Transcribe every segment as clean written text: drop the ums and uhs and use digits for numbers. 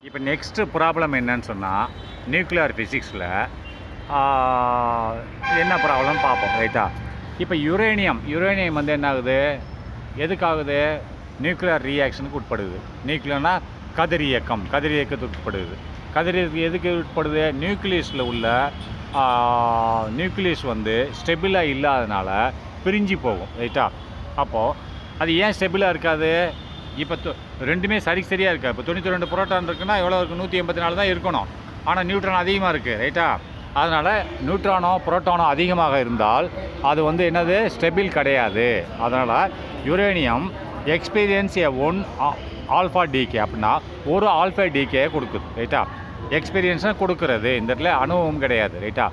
இப்போ next problem என்னன்னு சொன்னால் நியூக்ளியர் ஃபிசிக்ஸில் என்ன ப்ராப்ளம் பார்ப்போம் ரைட்டா. இப்போ யுரேனியம் வந்து என்ன ஆகுது, எதுக்காகுது, நியூக்ளியர் ரியாக்ஷனுக்கு உட்படுது. நியூக்ளியர்னா கதிரியக்கத்துக்கு உட்படுது. எதுக்கு உட்படுது, நியூக்ளியஸில் உள்ள நியூக்ளியஸ் வந்து ஸ்டெபிளாக இல்லாதனால பிரிஞ்சு போகும் ரைட்டா. அப்போது அது ஏன் ஸ்டெபிளாக இருக்காது, இப்போ ரெண்டுமே சரியாக இருக்கா. இப்போ 92 புரோட்டான் இருக்குன்னா எவ்வளோ இருக்குது, 184 தான் இருக்கணும். ஆனால் நியூட்ரான் அதிகமாக இருக்குது ரைட்டா. அதனால் நியூட்ரானோ புரோட்டானோ அதிகமாக இருந்தால் அது வந்து என்னது, ஸ்டெபிள் கிடையாது. அதனால் uranium experience one alpha decay அப்படின்னா ஒரு ஆல்ஃபா டிகே கொடுக்குது ரைட்டா. எக்ஸ்பீரியன்ஸாக கொடுக்குறது, இந்த இடத்துல அணுவும் கிடையாது ரைட்டா.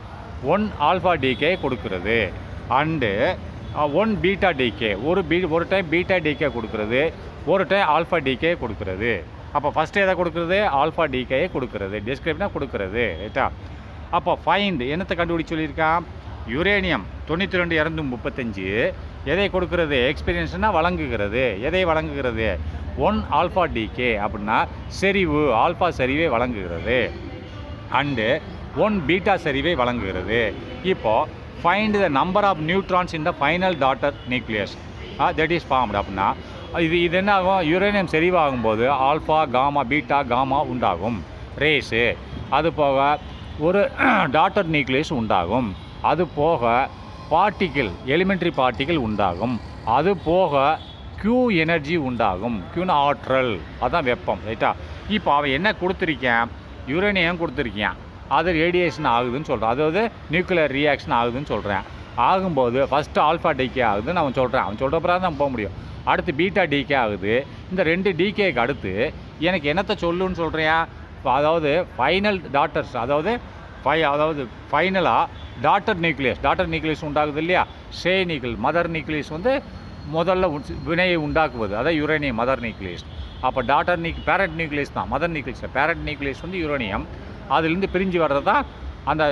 1 ஆல்ஃபா டிகே கொடுக்குறது அண்டு 1 பீட்டா டிகே, ஒரு டைம் பீட்டா டிகே கொடுக்குறது, ஒரு டைம் ஆல்ஃபா டிகே கொடுக்குறது. அப்போ ஃபஸ்ட்டு எதை கொடுக்குறது, ஆல்ஃபா டிகேயை கொடுக்குறது, டிஸ்கிரிப்டாக கொடுக்குறது ரைட்டா. அப்போ ஃபைண்ட் என்னத்தை கண்டுபிடிச்சி சொல்லியிருக்கான், யுரேனியம் 92 எதை கொடுக்குறது, எக்ஸ்பீரியன்ஸ்னால் வழங்குகிறது. எதை வழங்குகிறது, 1 ஆல்ஃபா டிகே அப்படின்னா செறிவு, ஆல்ஃபா செறிவை வழங்குகிறது அண்டு 1 பீட்டா செறிவை வழங்குகிறது. இப்போது find the number of neutrons in the final daughter nucleus that is formed அப்படின்னா இது என்ன ஆகும், யுரேனியம் செறிவாகும்போது ஆல்ஃபா காமா பீட்டா காமா உண்டாகும் ரேஸு. அது போக ஒரு டாட்டர் நியூக்ளியஸ் உண்டாகும். அது போக பார்ட்டிக்கிள், எலிமெண்ட்ரி பார்ட்டிக்கிள் உண்டாகும். அது போக Q எனர்ஜி உண்டாகும். Qன்னு ஆற்றல், அதுதான் வெப்பம் ரைட்டா. இப்போ அவன் என்ன கொடுத்துருக்கேன், யுரேனியம் கொடுத்துருக்கேன், அது ரேடியேஷன் ஆகுதுன்னு சொல்கிறான், அதாவது நியூக்ளியர் ரியாக்ஷன் ஆகுதுன்னு சொல்கிறேன். ஆகும்போது ஃபஸ்ட்டு ஆல்ஃபா டிகே ஆகுதுன்னு அவன் சொல்கிறேன். அவன் சொல்கிற பிறகு தான் போக முடியும். அடுத்து பீட்டா டிகே ஆகுது. இந்த 2 டிகேக்கு அடுத்து எனக்கு என்னத்தை சொல்லுன்னு சொல்கிறேன், அதாவது ஃபைனல் டாட்டர்ஸ், அதாவது ஃபைனலாக டாட்டர் நியூக்ளியஸ் உண்டாகுது இல்லையா. மதர் நியூக்ளியஸ் வந்து முதல்ல வினையை உண்டாக்குவது, அதாவது யுரேனியம் மதர் நியூக்ளியஸ். அப்போ பேரண்ட் நியூக்ளியஸ் தான் மதர் நியூக்ளியஸ். பேரண்ட் நியூக்ளியஸ் வந்து யுரேனியம், அதுலேருந்து பிரிஞ்சு வர்றது தான் அந்த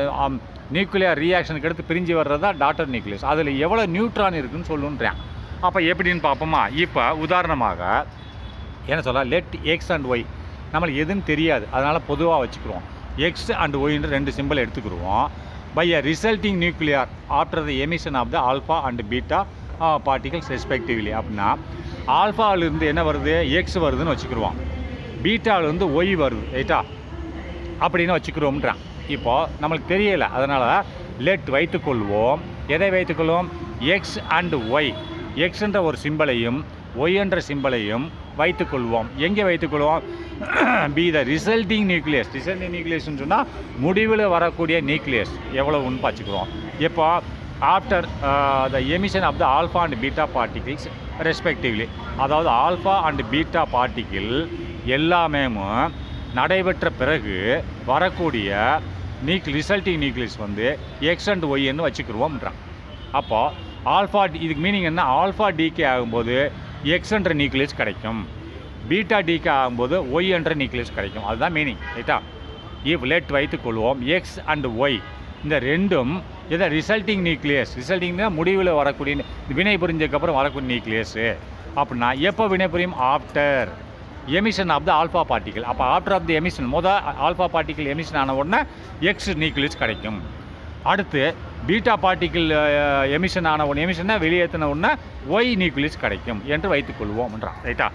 நியூக்ளியர் ரியாக்ஷனுக்கு எடுத்து பிரிஞ்சு வர்றது தான் டாட்டர் நியூக்ளியஸ். அதில் எவ்வளோ நியூட்ரான் இருக்குதுன்னு சொல்லுன்றேன். அப்போ எப்படின்னு பார்ப்போமா. இப்போ உதாரணமாக என்ன சொல்ல, லெட் எக்ஸ் அண்ட் ஒய் நம்மளுக்கு எதுன்னு தெரியாது, அதனால் பொதுவாக வச்சுக்கிறோம். எக்ஸ் அண்ட் ஒய்ன்ற 2 சிம்பிள் எடுத்துக்கிடுவோம். By a resulting nuclear after the emission of the alpha and beta particles respectively அப்படின்னா ஆல்ஃபாவிலிருந்து என்ன வருது, எக்ஸ் வருதுன்னு வச்சுக்கிடுவோம். பீட்டாவிலேருந்து ஒய் வருது ரைட்டா அப்படின்னு வச்சுக்கிறோம்ன்றான். இப்போது நம்மளுக்கு தெரியலை, அதனால் லெட் வைத்துக்கொள்வோம். எதை வைத்துக்கொள்வோம், எக்ஸ் அண்ட் ஒய், எக்ஸ்ன்ற ஒரு சிம்பிளையும் ஒய் என்ற சிம்பிளையும் வைத்துக்கொள்வோம். எங்கே வைத்துக்கொள்வோம், பி த ரிசல்ட்டிங் நியூக்ளியஸ்ன்னு சொன்னால் முடிவில் வரக்கூடிய நியூக்ளியஸ் எவ்வளவுன்னு பார்த்துக்குறோம். இப்போ after the emission of the alpha and beta particles respectively, அதாவது ஆல்ஃபா அண்ட் பீட்டா பார்ட்டிகிள் எல்லாமே நடைபெற்ற பிறகு வரக்கூடிய ரிசல்ட்டிங் நியூக்ளியஸ் வந்து எக்ஸ் அண்ட் ஒய்ன்னு வச்சுக்கிடுவோம்ன்றான். அப்போது ஆல்ஃபா, இதுக்கு மீனிங் என்ன, ஆல்ஃபா டிகே ஆகும்போது எக்ஸ் என்ற நியூக்ளியஸ் கிடைக்கும், பீட்டா டிகே ஆகும்போது ஒய் என்ற நியூக்ளியஸ் கிடைக்கும், அதுதான் மீனிங் ரைட்டா. இஃப் லெட் வைத்துக்கொள்வோம் எக்ஸ் அண்ட் ஒய் இந்த ரெண்டும் இதை ரிசல்ட்டிங் ரிசல்ட்டிங்னா முடிவில் வரக்கூடிய வினை புரிஞ்சதுக்கப்புறம் வரக்கூடிய நியூக்ளியஸு அப்படின்னா எப்போ வினை புரியும், after emission of the alpha particle. அப்போ after of the emission, alpha particle emission ஆன உடனே எக்ஸ் நியூக்ளியஸ் கிடைக்கும். அடுத்து பீட்டா பார்ட்டிகிள் எமிஷன் ஆன உடனே, எமிஷன்னா வெளியேற்றின உடனே ஒய் நியூக்ளியஸ் கிடைக்கும் என்று வைத்துக்கொள்வோம்ன்றான் ரைட்டா.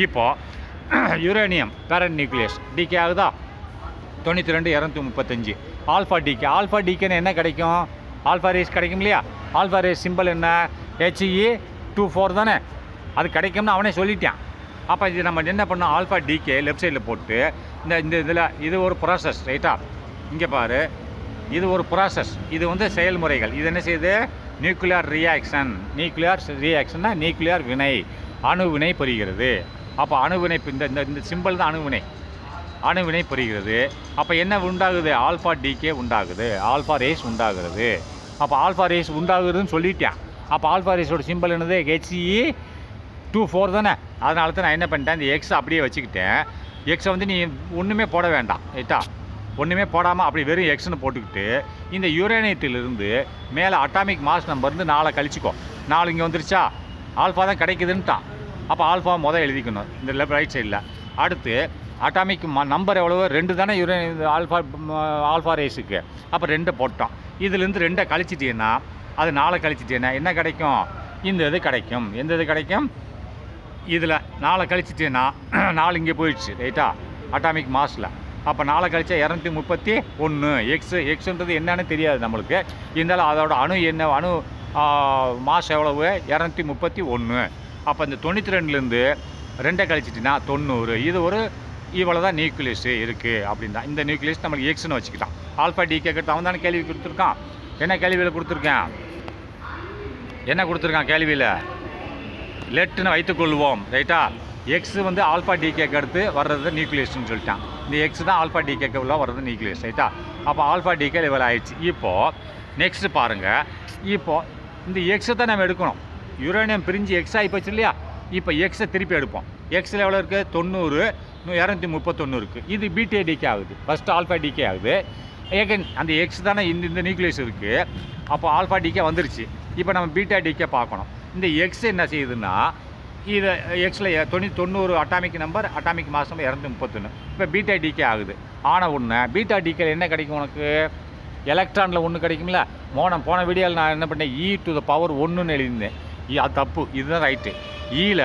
இப்போது யுரேனியம் பேரண்ட் நியூக்ளியஸ் டிகே ஆகுதா, 92 ஆல்ஃபா டிகேன்னு என்ன கிடைக்கும், ஆல்ஃபா ரேஸ் கிடைக்கும் இல்லையா. ஆல்ஃபா ரேஸ் சிம்பிள் என்ன, He24 தானே, அது கிடைக்கும்னு அவனே சொல்லிட்டான். அப்போ இது நம்ம என்ன பண்ணோம், ஆல்ஃபா டிகே லெஃப்ட் சைடில் போட்டு இந்த இதில் இது ஒரு ப்ராசஸ் ரைட்டா. இங்கே பாரு, இது ஒரு ப்ராசஸ், இது வந்து செயல்முறைகள். இது என்ன செய்யுது, நியூக்ளியர் ரியாக்ஷன்னா நியூக்ளியர் வினை, அணுவினை புரிகிறது. அப்போ அணுவினை, இந்த சிம்பிள் தான் அணுவினை புரிகிறது. அப்போ என்ன உண்டாகுது, ஆல்ஃபா டிகே உண்டாகுது, ஆல்ஃபா ரேஸ் உண்டாகிறது. அப்போ ஆல்ஃபா ரேஸ் உண்டாகுதுன்னு சொல்லிட்டேன். அப்போ ஆல்ஃபா ரேஸோட சிம்பிள் என்னது, He24 தானே. அதனால தான் நான் என்ன பண்ணிட்டேன், இந்த எக்ஸ் அப்படியே வச்சுக்கிட்டேன். எக்ஸை வந்து நீ ஒன்றுமே போட வேண்டாம் ரைட்டா, ஒன்றுமே போடாமல் அப்படி வெறும் எக்ஸ்னு போட்டுக்கிட்டு இந்த யுரேனியத்திலிருந்து மேலே அட்டாமிக் மாஸ் நம்பர் 4 கழிச்சிக்கோ. 4 இங்கே வந்துருச்சா, ஆல்ஃபா தான் கிடைக்குதுன்ட்டான். அப்போ ஆல்ஃபா எழுதிக்கணும் இந்த ரைட் சைடில். அடுத்து அட்டாமிக் நம்பர் எவ்வளவு 2 தானே ஆல்ஃபா ரேஸுக்கு. அப்போ 2 போட்டோம். இதுலேருந்து 2 கழிச்சிட்டீங்கன்னா அது 4 கழிச்சிட்டீங்கன்னா என்ன கிடைக்கும்? இந்த இது கிடைக்கும். எந்த இது கிடைக்கும்? இதில் 4 கழிச்சிட்டீங்கன்னா 4 இங்கே போயிடுச்சு ரைட்டா அட்டாமிக் மாஸில். அப்போ 4 கழிச்சா 231 எக்ஸுன்றது என்னன்னு தெரியாது நம்மளுக்கு. இருந்தாலும் அதோட அணு என்ன அணு மாஸ் எவ்வளவு? 231. அப்போ இந்த 92லேருந்து 2 கழிச்சிட்டிங்கன்னா 90. இது ஒரு இவ்வளோ தான் நியூக்ளியஸ் இருக்குது அப்படின்னு தான். இந்த நியூக்ளியஸ் நம்மளுக்கு எக்ஸ்னு வச்சுக்கிட்டான். ஆல்ஃபா டிகே கட்டு அவன் தானே கேள்வி கொடுத்துருக்கான். என்ன கேள்வியில் கொடுத்துருக்கேன்? என்ன கொடுத்துருக்கான் கேள்வியில்? லெட்டுன்னு வைத்துக்கொள்வோம் ரைட்டா. எக்ஸ் வந்து ஆல்ஃபா டிகேக்கு அடுத்து வர்றது நியூக்ளியஸ்ன்னு சொல்லிட்டான். இந்த எக்ஸ் தான் ஆல்ஃபா டிகேக்கு உள்ள வர்றது நியூக்ளியஸ் ரைட்டா. அப்போ ஆல்ஃபா டிகே லெவல் ஆயிடுச்சு. இப்போது நெக்ஸ்ட்டு பாருங்கள். இப்போது இந்த எக்ஸை தான் நம்ம எடுக்கணும். யுரேனியம் பிரிஞ்சு எக்ஸ் ஆகி போச்சு இல்லையா. இப்போ எக்ஸை திருப்பி எடுப்போம். எக்ஸில் எவ்வளோ இருக்குது? 90, 231 இருக்குது. இது பீட்டா டிகே ஆகுது. ஃபஸ்ட்டு ஆல்ஃபா டிகே ஆகுது. ஏகன் அந்த எக்ஸ் தானே இந்த நியூக்ளியஸ் இருக்குது. அப்போ ஆல்ஃபா டிகே வந்துருச்சு. இப்போ நம்ம பீட்டா டிகே பார்க்கணும். இந்த எக்ஸ் என்ன செய்யுதுன்னா இதை எக்ஸில் 90 atomic number, atomic mass number 231. இப்போ பீட்டா டிகே ஆகுது. ஆன ஒன்று பீட்டா டிகேல என்ன கிடைக்கும் உனக்கு? எலக்ட்ரானில் 1 கிடைக்கும்ல. போன வீடியோவில் நான் என்ன பண்ணேன்? e⁻1ன்னு எழுதியிருந்தேன். அது தப்பு. இதுதான் ரைட்டு. ஈல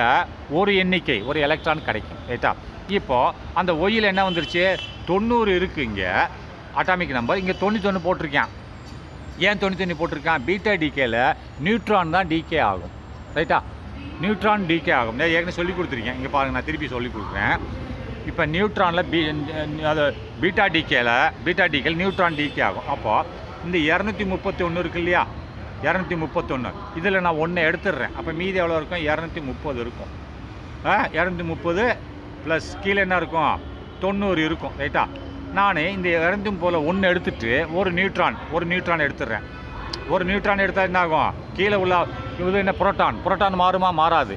ஒரு எண்ணிக்கை ஒரு எலக்ட்ரான் கிடைக்கும் ரைட்டா. இப்போது அந்த ஒயில் என்ன வந்துருச்சு? 90 இருக்குது இங்கே அட்டாமிக் நம்பர். இங்கே 91 போட்டிருக்கேன். ஏன் 91 போட்டிருக்கான்? பீட்டா டிகேல நியூட்ரான் தான் டிகே ஆகும் ரைட்டா. நியூட்ரான் டிகே ஆகும். நான் ஏற்கனவே சொல்லி கொடுத்துருக்கேன். இங்கே பாருங்கள், நான் திருப்பி சொல்லி கொடுக்குறேன். இப்போ நியூட்ரானில் அது பீட்டா டிகேல நியூட்ரான் டிகே ஆகும். அப்போது இந்த 231 இருக்கு இல்லையா, 231 இதில் நான் 1 எடுத்துடுறேன். அப்போ மீதி எவ்வளோ இருக்கும்? 230 இருக்கும். 230 ப்ளஸ் கீழே என்ன இருக்கும்? 90 இருக்கும் ரைட்டா. நான் இந்த 230 1 எடுத்துகிட்டு ஒரு நியூட்ரான் எடுத்துடுறேன். ஒரு நியூட்ரான் எடுத்தால் என்ன ஆகும்? கீழே உள்ள இது என்ன? புரோட்டான் மாறுமா? மாறாது.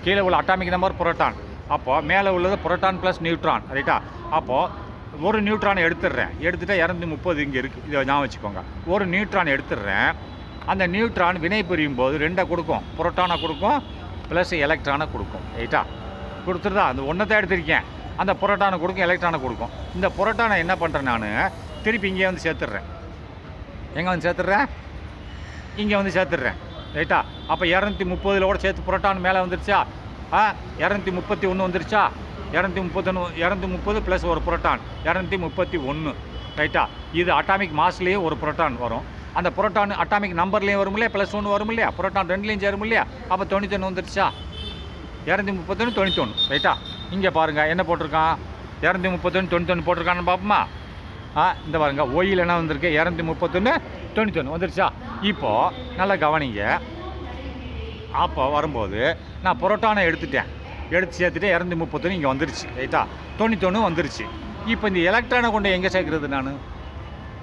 கீழே உள்ள அட்டாமிக் நம்பர் புரோட்டான். அப்போது மேலே உள்ளது புரோட்டான் ப்ளஸ் நியூட்ரான் ரைட்டா. அப்போது ஒரு நியூட்ரான் எடுத்துடுறேன். எடுத்துகிட்டா 230 இங்கே இருக்குது. இதை ஞாபகம் வச்சுக்கோங்க. ஒரு நியூட்ரான் எடுத்துடுறேன். அந்த நியூட்ரான் வினை புரியும் போது 2 கொடுக்கும். புரோட்டானை கொடுக்கும் ப்ளஸ் எலக்ட்ரானை கொடுக்கும் ரைட்டா. கொடுத்துருதா? அந்த 1 தான் எடுத்திருக்கேன். அந்த புரோட்டானை கொடுக்கும், எலக்ட்ரானை கொடுக்கும். இந்த புரோட்டானை என்ன பண்ணுறேன்? நான் திருப்பி இங்கே வந்து சேர்த்துட்றேன். எங்கே வந்து சேர்த்துட்றேன்? இங்கே வந்து சேர்த்துட்றேன் ரைட்டா. அப்போ 230 சேர்த்து புரோட்டான் மேலே வந்துருச்சா? 231 வந்துருச்சா? 230 ப்ளஸ் ஒரு புரோட்டான் 231 ரைட்டா. இது அட்டாமிக் மாஸ்லேயே ஒரு புரோட்டான் வரும். அந்த புரோட்டான் அட்டாமிக் நம்பர்லேயும் வரும் இல்லையா, +1 வரும் இல்லையா, புரோட்டான் 2லேயும் சேரும் இல்லையா. அப்போ 91 வந்துருச்சா? 231 91 ரைட்டா. இங்கே பாருங்கள் என்ன போட்டிருக்கான்? 231 91 போட்டிருக்கான்னு பார்ப்போமா? இந்த பாருங்கள் ஒயில் என்ன வந்திருக்கு? 231 91 வந்துருச்சா? இப்போது நல்லா கவனிங்க. அப்போ வரும்போது நான் புரோட்டானை எடுத்து சேர்த்துட்டு 231 இங்கே வந்துருச்சு ரைட்டா. 91 வந்துருச்சு. இப்போ இந்த எலக்ட்ரானை கொண்டு எங்கே சேர்க்குறது? நான்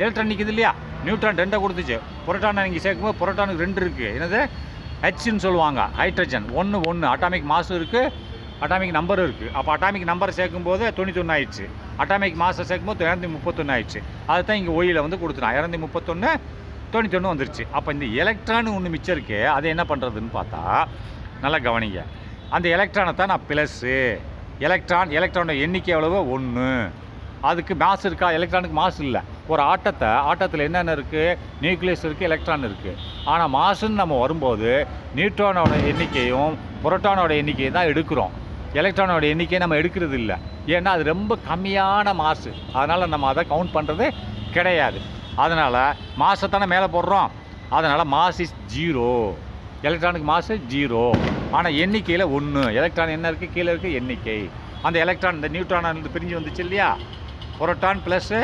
எலக்ட்ரான் நிற்குது இல்லையா, நியூட்ரான் 2 கொடுத்துச்சு. புரோட்டானை இங்கே சேர்க்கும்போது புரோட்டானுக்கு 2 இருக்குது. என்னது? ஹெச்ன்னு சொல்லுவாங்க. ஹைட்ரஜன் 1 அட்டாமிக் மாஸ் இருக்குது, அட்டாமிக் நம்பர் இருக்குது. அப்போ அட்டாமிக் நம்பரை சேர்க்கும்போது 91 ஆயிடுச்சு. அட்டாமிக் மாஸை சேர்க்கும்போது 231 ஆயிடுச்சு. அதை தான் இங்கே ஒயில் வந்து கொடுத்துட்டான். 231 91 வந்துருச்சு. அப்போ இந்த எலக்ட்ரான் ஒன்று மிச்சம் இருக்கே, அதை என்ன பண்ணுறதுன்னு பார்த்தா நல்லா கவனிங்க. அந்த எலக்ட்ரானை தான் நான் ப்ளஸ்ஸு. எலக்ட்ரானோட எண்ணிக்கை எவ்வளவு? 1. அதுக்கு மாஸ் இருக்கா? எலக்ட்ரானுக்கு மாஸ் இல்லை. ஒரு ஆட்டத்தில் என்னென்ன இருக்குது? நியூக்ளியஸ் இருக்குது, எலக்ட்ரான் இருக்குது. ஆனால் மாசுன்னு நம்ம வரும்போது நியூட்ரானோட எண்ணிக்கையும் புரோட்டானோட எண்ணிக்கையும் தான் எடுக்கிறோம். எலக்ட்ரானோட எண்ணிக்கையை நம்ம எடுக்கிறது இல்லை. ஏன்னா அது ரொம்ப கம்மியான மாசு. அதனால் நம்ம அதை கவுண்ட் பண்ணுறது கிடையாது. அதனால் மாசை தானே மேலே போடுறோம். அதனால் மாஸ் இஸ் 0. எலக்ட்ரானுக்கு மாசு 0. ஆனால் எண்ணிக்கையில் 1. எலக்ட்ரான் என்ன இருக்குது? கீழே இருக்குது எண்ணிக்கை. அந்த எலக்ட்ரான் இந்த நியூட்ரான் பிரிஞ்சு வந்துச்சு இல்லையா, புரோட்டான் ப்ளஸ்ஸு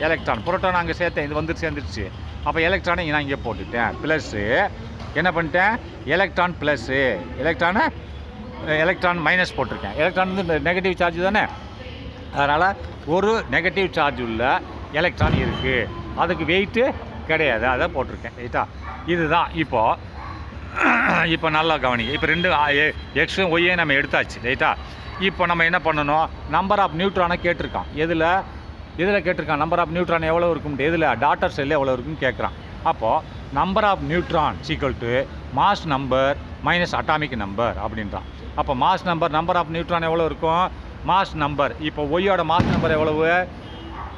எலக்ட்ரான். புரோட்டான் அங்கே சேர்த்தேன், இது சேர்ந்துருச்சு. அப்போ எலக்ட்ரானை நான் இங்கே போட்டுட்டேன் ப்ளஸ்ஸு. என்ன பண்ணிட்டேன்? எலக்ட்ரான் ப்ளஸ்ஸு, எலக்ட்ரான் மைனஸ் போட்டிருக்கேன். எலக்ட்ரான் வந்து நெகட்டிவ் சார்ஜ் தானே. அதனால் ஒரு நெகட்டிவ் சார்ஜ் உள்ள எலக்ட்ரான் இருக்குது. அதுக்கு வெயிட்டு கிடையாது, அதை போட்டிருக்கேன் ரைட்டா. இதுதான் இப்போ நல்லா கவனிங்க. இப்போ 2 எக்ஸும் ஒய்யும் நம்ம எடுத்தாச்சு ரைட்டா. இப்போ நம்ம என்ன பண்ணணும்? நம்பர் ஆஃப் நியூட்ரானை கேட்டிருக்கான். எதில் கேட்டிருக்கான்? நம்பர் ஆஃப் நியூட்ரான் எவ்வளோ இருக்கும்? எதில்? டாட்டர் செல்லு எவ்வளோ இருக்குன்னு கேட்குறான். அப்போது number of neutron = mass number minus atomic number அப்படின்றான். அப்போ மாஸ் நம்பர் ஆஃப் நியூட்ரான் எவ்வளோ இருக்கும்? Mass number. இப்போ ஒய்யோட மாஸ் நம்பர் எவ்வளவு?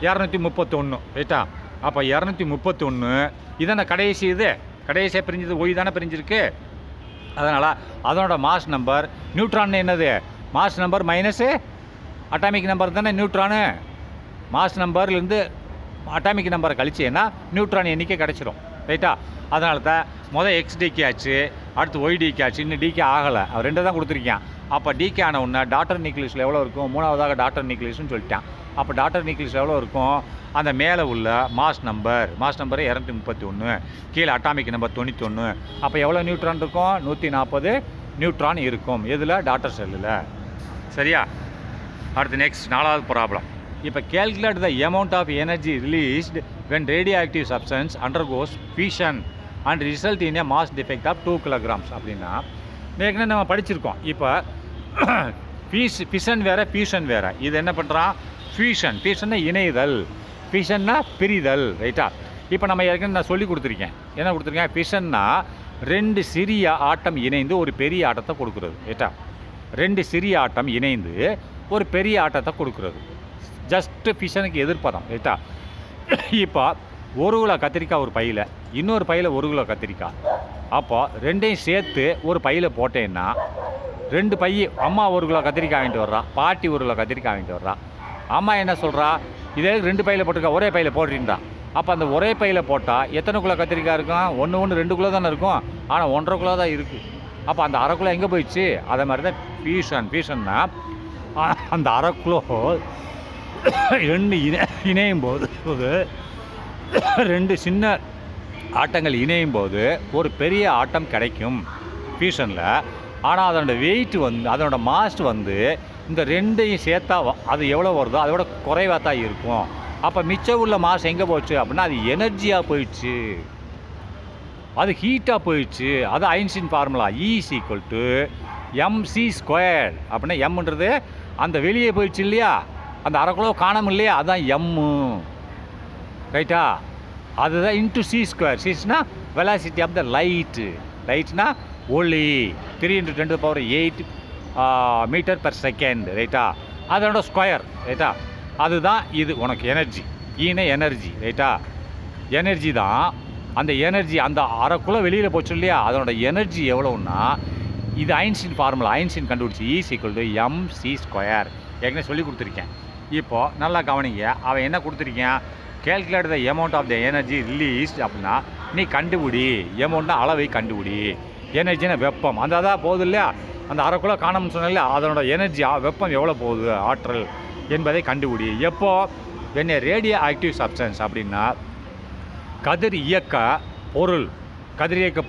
231 ரைட்டா. அப்போ 231 இதான கடைசி, இது கடைசியாக பிரிஞ்சது ஒய் தானே பிரிஞ்சிருக்கு. அதனால் அதனோட மாஸ் நம்பர். நியூட்ரான் என்னது? Mass number minus atomic number தானே நியூட்ரானு. மாஸ் நம்பர்லேருந்து அட்டாமிக் நம்பரை கழிச்சேன்னா நியூட்ரான் எண்ணிக்கை கிடச்சிரும் ரைட்டா. அதனால தான் மொதல் எக்ஸ் டிகே ஆச்சு, அடுத்து ஒய் டிகே ஆச்சு, இன்னும் டிகே ஆகலை. அவர் 2 தான் கொடுத்துருக்கேன். அப்போ டிகே ஆன உடனே டாட்டர் நியூக்ளியஸில் எவ்வளோ இருக்கும்? 3வதாக டாட்டர் நியூக்ளியஸ்னு சொல்லிட்டேன். அப்போ டாட்டர் நியூக்ளியஸ் எவ்வளோ இருக்கும்? அந்த மேலே உள்ள மாஸ் நம்பர் 231, கீழே அட்டாமிக் நம்பர் 91. அப்போ எவ்வளோ நியூட்ரான் இருக்கும்? 140 நியூட்ரான் இருக்கும். எதில்? டாட்டர் செல்லில். சரியா? அடுத்து நெக்ஸ்ட் 4வது ப்ராப்ளம். இப்போ calculate the amount of energy released when radioactive substance undergoes fission and result in a mass defect of 2 kilograms அப்படின்னா ஏற்கனவே நம்ம படிச்சிருக்கோம். இப்போ ஃபிஷன் வேறு ஃபியூஷன் வேறு. இது என்ன பண்ணுறான்? ஃபியூஷன்னா இணைதல், ஃபிஷன்னா பிரிதல் ரைட்டா. இப்போ நம்ம ஏற்கனவே நான் சொல்லி கொடுத்துருக்கேன். என்ன கொடுத்துருக்கேன்? ஃபிஷன்னா 2 சிறிய ஆட்டம் இணைந்து ஒரு பெரிய ஆட்டத்தை கொடுக்குறது ரைட்டா. 2 சிறிய ஆட்டம் இணைந்து ஒரு பெரிய ஆட்டத்தை கொடுக்குறது. ஜஸ்ட்டு ஃபிஷனுக்கு எதிர்ப்பதம் ரைட்டா. இப்போ 1 கிலோ கத்திரிக்காய் ஒரு பையில், இன்னொரு பையில் 1 கிலோ கத்திரிக்காய். அப்போ 2ஐயும் சேர்த்து ஒரு பையில் போட்டேன்னா 2 பை. அம்மா 1 கிலோ கத்திரிக்காய் வாங்கிட்டு வர்றா, பாட்டி 1 கிலோ கத்திரிக்காய் வாங்கிட்டு வர்றா. அம்மா என்ன சொல்கிறா? இதே 2 பையில் போட்டிருக்கா, ஒரே பையில் போடுறீங்களா. அப்போ அந்த ஒரே பையில் போட்டால் எத்தனை கிலோ கத்திரிக்காய் இருக்கும்? 2 கிலோ தானே இருக்கும். ஆனால் 1.5 கிலோ தான் இருக்குது. அப்போ அந்த 1/2 கிலோ எங்கே போயிடுச்சு? அதை மாதிரி தான் ஃபியூஷன்னா அந்த 1/2 கிலோ 2 இணையும் போது 2 சின்ன ஆட்டங்கள் இணையும் போது ஒரு பெரிய ஆட்டம் கிடைக்கும் ஃபியூஷனில். ஆனால் அதனோட வெயிட் அதனோட மாஸ் இந்த 2ஐயும் சேர்த்தா அது எவ்வளோ வருதோ அதோட குறைவாக தான் இருக்கும். அப்போ மிச்சம் உள்ள மாஸ் எங்கே போச்சு அப்படின்னா அது எனர்ஜியாக போயிடுச்சு, அது ஹீட்டாக போயிடுச்சு. அது ஐன்ஸ்டீன் ஃபார்முலா E mc² அப்படின்னா எம்ன்றது அந்த வெளியே போயிடுச்சு இல்லையா, அந்த 1/2 கிலோ காணாமல் இல்லையா, அதுதான் எம்மு ரைட்டா. அதுதான் இன்ட்டு c². சிஸ்னா வெலாசிட்டி ஆஃப் த லைட்னா ஒளி. 3 × 10⁸ மீட்டர் பெர் செகண்ட் ரைட்டா. அதோட ஸ்கொயர் ரைட்டா. அதுதான் இது உனக்கு எனர்ஜி. எனர்ஜி ரைட்டா. எனர்ஜி தான். அந்த எனர்ஜி அந்த 1/2 கிலோ வெளியில் போச்சு இல்லையா, அதனோட எனர்ஜி எவ்வளோன்னா இது ஐன்ஸ்டீன் ஃபார்முலா. ஐன்ஸ்டீன் கண்டுபிடிச்சி E mc². ஏற்கனவே சொல்லி கொடுத்துருக்கேன். இப்போது நல்லா கவனிங்க. அவன் என்ன கொடுத்துருக்கேன்? calculate the amount of the energy released அப்படின்னா நீ கண்டுபிடி. எமௌண்ட்னா அளவை கண்டுபிடி. எனர்ஜினா வெப்பம். அந்த அதான் போகுது இல்லையா, அந்த 1/2 கிலோ காணாமல் சொன்னால அதனோட எனர்ஜி வெப்பம் எவ்வளோ போகுது, ஆற்றல் என்பதை கண்டுபிடி. எப்போ? when a radioactive substance அப்படின்னா கதிரியக்க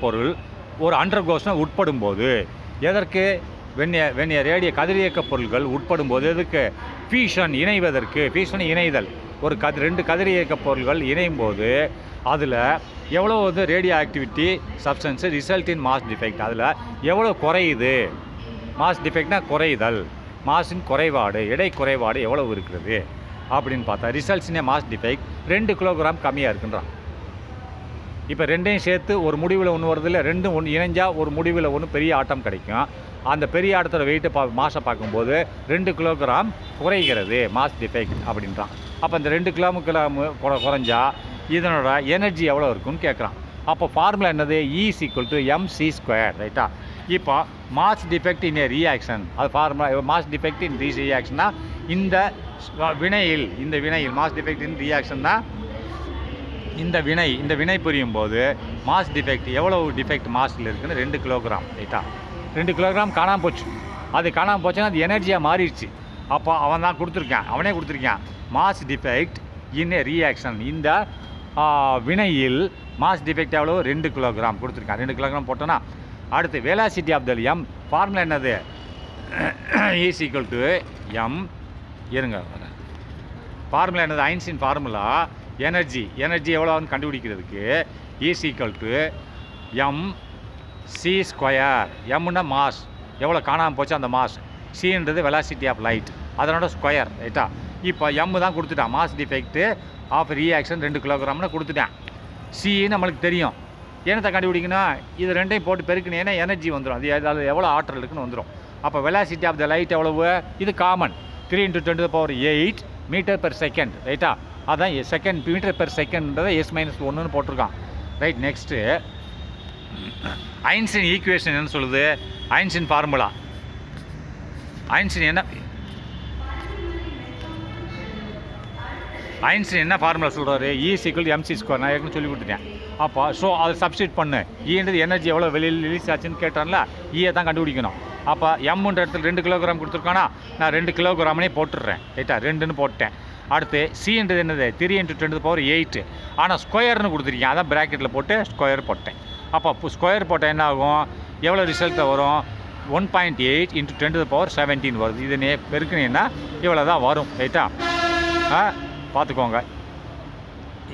பொருள் ஒரு அண்டர்கோஸ்னா உட்படும் போது. எதற்கு? வெண்ணிய ரேடிய கதிரியக்க பொருள்கள் உட்படும் போது எதுக்கு? ஃபியூஷன் இணைவதற்கு. ஃபியூஷன் இணைதல். ஒரு 2 கதிரியக்க பொருள்கள் இணையும் போது அதில் எவ்வளோ radio activity substance result in mass defect. அதில் எவ்வளோ குறையுது? மாஸ் டிஃபெக்ட்னா குறைதல், மாஸின் குறைபாடு, எடை குறைபாடு எவ்வளவு இருக்கிறது அப்படின்னு பார்த்தா ரிசல்ட்ஸ்னே மாஸ் டிஃபெக்ட் 2 கிலோகிராம் கம்மியாக இருக்குன்றான். இப்போ 2ஐயும் சேர்த்து ஒரு முடிவில் ஒன்று வருது இல்லை, 2 ஒன்று இணைஞ்சால் ஒரு முடிவில் ஒன்று பெரிய ஆட்டம் கிடைக்கும். அந்த பெரிய ஆட்டத்தோட வெயிட்டை மாஸை பார்க்கும்போது 2 கிலோகிராம் குறைகிறது மாஸ் டிஃபெக்ட் அப்படின்றான். அப்போ இந்த 2 கிலோகிராம் குறைஞ்சா இதனோட எனர்ஜி எவ்வளோ இருக்குன்னு கேட்குறான். அப்போ ஃபார்முலா என்னது? E mc² ரைட்டா. இப்போ மாஸ் டிஃபெக்ட் இன் ஏ ரியாக்ஷன், அது ஃபார்முலா. மாஸ் டிஃபெக்ட் இன் ரியாக்ஷன்னா இந்த வினையில் மாஸ் டிஃபெக்ட் இன் ரியாக்ஷன்னா இந்த வினை புரியும் போது மாஸ் டிஃபெக்ட் எவ்வளவு டிஃபெக்ட் மாஸில் இருக்குன்னு 2 கிலோகிராம் ரைட்டா. 2 கிலோகிராம் காணாமல் போச்சு. அது காணாமல் போச்சுன்னா அது எனர்ஜியாக மாறிடுச்சு. அப்போ அவனே கொடுத்துருக்கான் மாஸ் டிஃபெக்ட் இன் ஏ ரியாக்ஷன். இந்த வினையில் மாஸ் டிஃபெக்ட் எவ்வளோ? 2 கிலோகிராம் கொடுத்துருக்கான். 2 கிலோகிராம் போட்டோன்னா அடுத்து velocity of the m formula என்னது? E m இருங்க ஃபார்முலா என்னது? Einstein formula. எனர்ஜி எவ்வளோன்னு கண்டுபிடிக்கிறதுக்கு E mc². எம்னா மாஸ், எவ்வளோ காணாமல் போச்சு அந்த மாஸ். சின்றது வெலாசிட்டி ஆஃப் லைட், அதனோட ஸ்கொயர் ரைட்டா. இப்போ எம் தான் கொடுத்துட்டான். மாஸ் டிஃபெக்ட்டு ஆஃப் ரியாக்ஷன் 2 கிலோகிராம்னு கொடுத்துட்டேன். சி நம்மளுக்கு தெரியும். என்னத்தை கண்டுபிடிக்கணும்? இது 2ஐயும் போட்டு பெருக்கினேன்னா எனர்ஜி வந்துடும். அது எவ்வளோ ஆற்றல் இருக்குன்னு வந்துடும். அப்போ வெலாசிட்டி ஆஃப் த லைட் எவ்வளவு? இது காமன் 3 × 10⁸ மீட்டர்/செகண்ட் ரைட்டா. அதான் செகண்ட் மீட்டர்/செகண்ட்ன்றதை S-1ன்னு போட்டிருக்கான். ரைட். நெக்ஸ்ட்டு ஐன்ஸ்டீன் ஈக்குவேஷன் என்ன சொல்லுது? Einstein formula. ஐன்ஸ்டீன் என்ன ஃபார்முலா சொல்கிறாரு? E = mc². நான் ஏற்கனவே சொல்லி கொடுத்துட்டேன். அப்போ ஸோ அதை சப்ஸ்டியூட் பண்ணு. ஈன்றது எனர்ஜி எவ்வளோ வெளியில் ரிலீஸ் ஆச்சுன்னு கேட்டான்ல, ஈயை தான் கண்டுபிடிக்கணும். அப்போ எம்ன்ற இடத்துல 2 கிலோகிராம் கொடுத்துருக்கானா, நான் 2 கிலோகிராம்னே போட்டுடுறேன் ரைட்டா. 2ன்னு போட்டேன். அடுத்து சின்றது என்னது? 3 × 10⁸. ஆனால் ஸ்கொயர்னு கொடுத்துருக்கேன், அதான் ப்ராக்கெட்டில் போட்டு ஸ்கொயர் போட்டேன். அப்போ ஸ்கொயர் போட்டால் என்ன ஆகும்? எவ்வளோ ரிசல்ட்டை வரும்? 1.8 × 10⁻17 வருது. இது பெருக்குனீங்கன்னா இவ்வளோ தான் வரும் ரைட்டா. பார்த்துக்கோங்க.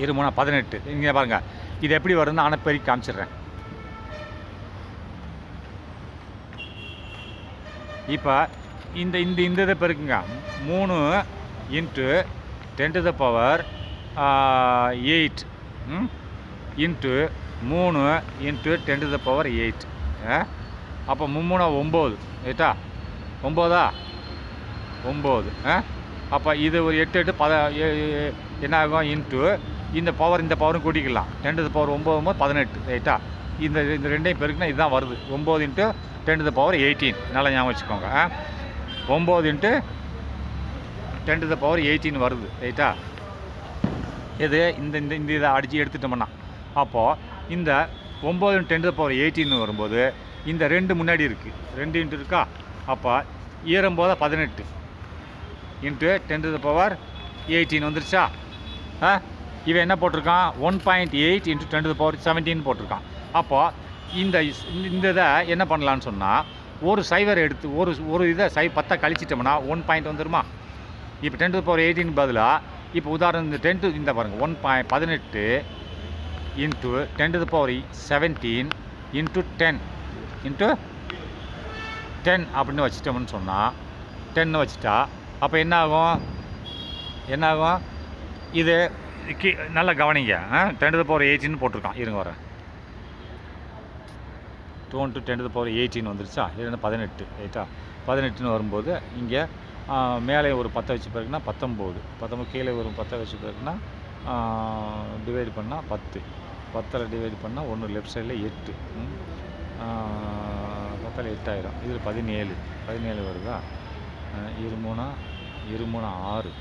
18 இங்கே பாருங்கள். இது எப்படி வருதுன்னு ஆனால் பெருக்கி காமிச்சிடுறேன். இப்போ இந்த இதை பெருக்குங்க. 3 × 10⁸8 × 3 × 10⁸8. அப்போ 3 9 ரைட்டா. 9 அப்போ இது ஒரு 8 என்ன ஆகும்? இன்ட்டு இந்த பவரும் கூட்டிக்கலாம். 10⁻9 18 ரைட்டா. இந்த ரெண்டையும் பெருக்குனா இதுதான் வருது. 9 × 10⁸18. நல்லா ஞாபகம் வச்சுக்கோங்க. 9 × 10⁸18 வருது ரைட்டா. இது இந்த இதை அடித்து எடுத்துட்டோம்னா அப்போது இந்த 9 × 10⁸18 வரும்போது இந்த 2 முன்னாடி இருக்குது. 2 இன்ட்டு இருக்கா. அப்போ 18 × 10⁸18 வந்துருச்சா. இவன் என்ன போட்டிருக்கான்? 1.8 × 10⁻17 போட்டிருக்கான். அப்போது இந்த இதை என்ன பண்ணலான்னு சொன்னால், ஒரு சைவர் எடுத்து ஒரு இதை 10 கழிச்சிட்டோம்னா 1 பாயிண்ட் வந்துடுமா. இப்போ 10⁸18 பதிலாக இப்போ உதாரணம் இந்த பாருங்கள் 18 × 10⁻17 × 10 அப்படின்னு வச்சிட்டோம்னு சொன்னால் 10 வச்சுட்டா அப்போ என்ன ஆகும்? இது நல்லா கவனிங்க. 10⁸18 போட்டிருக்கான். இருங்க வரேன். 2 × 10⁸18 வந்துருச்சா. இது 18 ரைட்டா. 18ன்னு வரும்போது இங்கே மேலே ஒரு 10 வச்சு பிறகுனா 19 கீழே ஒரு 10 வச்சு பிறகுனா டிவைட் பண்ணால் 10. 10 டிவைட் பண்ணால் 1 லெஃப்ட் சைடில் 8. 10 8 ஆயிரும். இதில் 17 வருதா. 23 6 23 6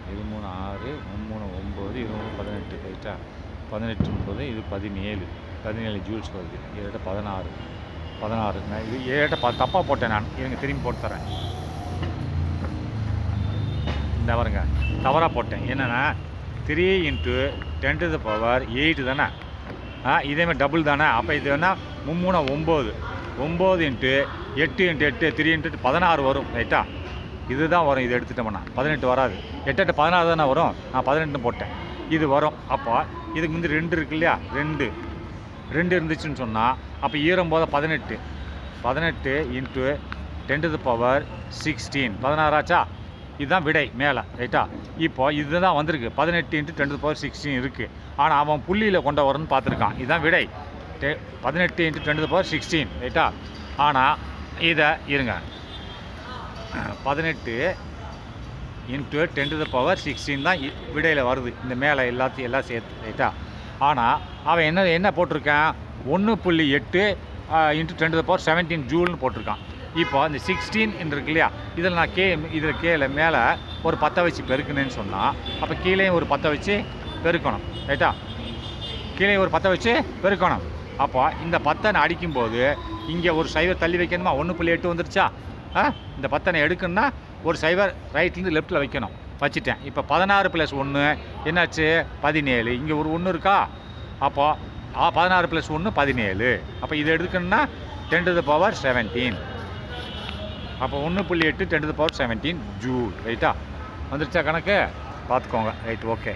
3 9 18 ரைட்டா. 18 இது 17 ஜூல்ஸ் வருது. இதோட 16. நான் இது ஏட்ட தப்பாக போட்டேன். நான் இருங்க திரும்பி போட்டு தரேன். இந்த பாருங்க தவறாக போட்டேன். என்னென்னா 3 × 10⁸8 தானே. இதேமாதிரி டபுள் தானே. அப்போ இது என்ன 3 9 × 8 × 8 3 × 16 வரும் ரைட்டா. இதுதான் வரும். இது எடுத்துட்டோம்னா 18 வராது. 8 8 16 தானே வரும். நான் 18 போட்டேன். இது வரும். அப்போ இதுக்கு முந்தி 2 இருக்கு இல்லையா. 2 இருந்துச்சுன்னு சொன்னால் அப்போ 18 × 10⁻16 16 ஆச்சா. இதுதான் விடை மேலே ரைட்டா. இப்போ இதுதான் வந்திருக்கு. 18 × 10⁻16 இருக்குது. ஆனால் அவன் புள்ளியில் கொண்டு வரணும்னு பார்த்துருக்கான். இதுதான் விடை 18 × 10⁻16 ரைட்டா. ஆனால் இதை இருங்க 18 × 10⁻16 தான் விடையில் வருது. இந்த மேலே எல்லாம் சேர்த்து ரைட்டா. ஆனால் அவன் என்ன போட்டிருக்கான்? 1.8 × 10⁻17 ஜூல்னு போட்டிருக்கான். இப்போ அந்த 16 இருக்கு இல்லையா. இதில் நான் கீழே மேலே ஒரு 10 வச்சு பெருக்குனேன்னு சொன்னால் அப்போ கீழே ஒரு 10 வச்சு பெருக்கணும் ரைட்டா. கீழே ஒரு 10 வச்சு பெருக்கணும். அப்போ இந்த 10 நான் அடிக்கும்போது இங்கே ஒரு சைவர் தள்ளி வைக்கணுமா. 1.8 வந்துருச்சா. இந்த 10 எடுக்கணும்னா ஒரு சைவர் ரைட்லேருந்து லெஃப்ட்டில் வைக்கணும். வச்சுட்டேன். இப்போ 16 + 1 என்னாச்சு 17. இங்கே ஒரு 1 இருக்கா. அப்போ 16 + 1 17. அப்போ இதை எடுக்கணும்னா 10⁻17. அப்போ 1.8 10⁻17 ஜூல் ரைட்டா. வந்துருச்சா கணக்கு பார்த்துக்கோங்க. Right okay.